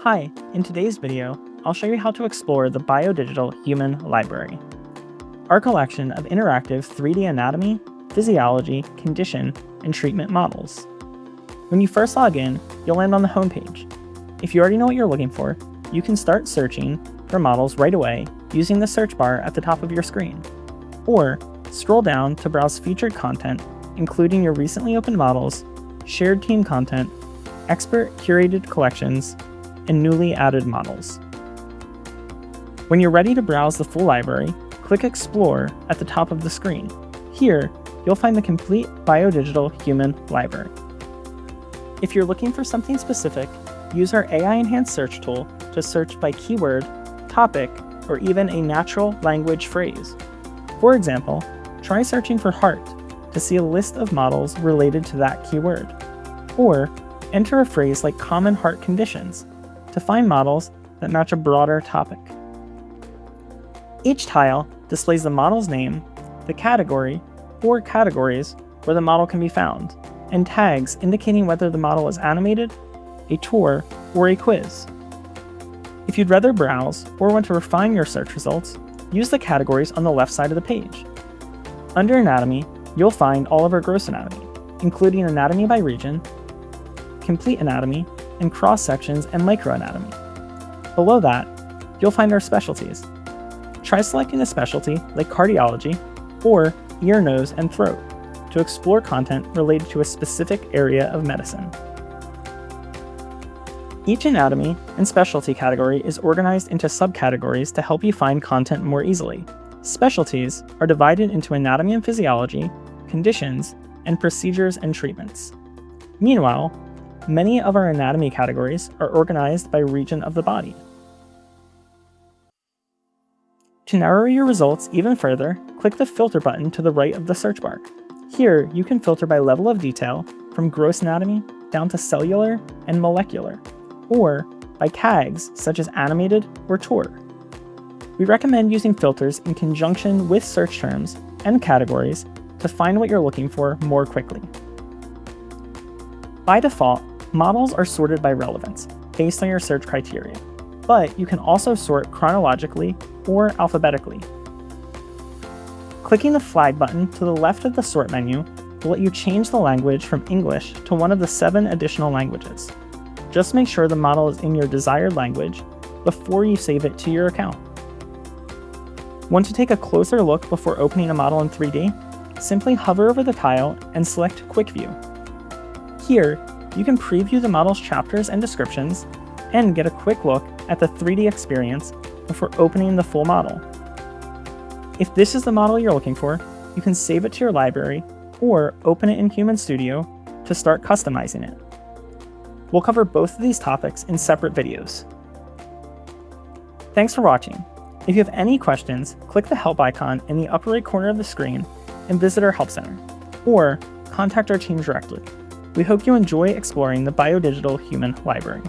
Hi, in today's video, I'll show you how to explore the BioDigital Human Library, our collection of interactive 3D anatomy, physiology, condition, and treatment models. When you first log in, you'll land on the homepage. If you already know what you're looking for, you can start searching for models right away using the search bar at the top of your screen. Or scroll down to browse featured content, including your recently opened models, shared team content, expert curated collections, and newly added models. When you're ready to browse the full library, click Explore at the top of the screen. Here, you'll find the complete BioDigital Human Library. If you're looking for something specific, use our AI-enhanced search tool to search by keyword, topic, or even a natural language phrase. For example, try searching for heart to see a list of models related to that keyword. Or enter a phrase like common heart conditions to find models that match a broader topic. Each tile displays the model's name, the category, or categories where the model can be found, and tags indicating whether the model is animated, a tour, or a quiz. If you'd rather browse or want to refine your search results, use the categories on the left side of the page. Under Anatomy, you'll find all of our gross anatomy, including anatomy by region, complete anatomy, and cross-sections and microanatomy. Below that, you'll find our specialties. Try selecting a specialty like cardiology or ear, nose, and throat to explore content related to a specific area of medicine. Each anatomy and specialty category is organized into subcategories to help you find content more easily. Specialties are divided into anatomy and physiology, conditions, and procedures and treatments. Meanwhile, many of our anatomy categories are organized by region of the body. To narrow your results even further, click the filter button to the right of the search bar. Here, you can filter by level of detail from gross anatomy down to cellular and molecular, or by tags such as animated or tour. We recommend using filters in conjunction with search terms and categories to find what you're looking for more quickly. By default, models are sorted by relevance, based on your search criteria, but you can also sort chronologically or alphabetically. Clicking the flag button to the left of the sort menu will let you change the language from English to one of the 7 additional languages. Just make sure the model is in your desired language before you save it to your account. Want to take a closer look before opening a model in 3D? Simply hover over the tile and select Quick View. Here, you can preview the model's chapters and descriptions and get a quick look at the 3D experience before opening the full model. If this is the model you're looking for, you can save it to your library or open it in Human Studio to start customizing it. We'll cover both of these topics in separate videos. Thanks for watching. If you have any questions, click the help icon in the upper right corner of the screen and visit our help center, or contact our team directly. We hope you enjoy exploring the BioDigital Human Library.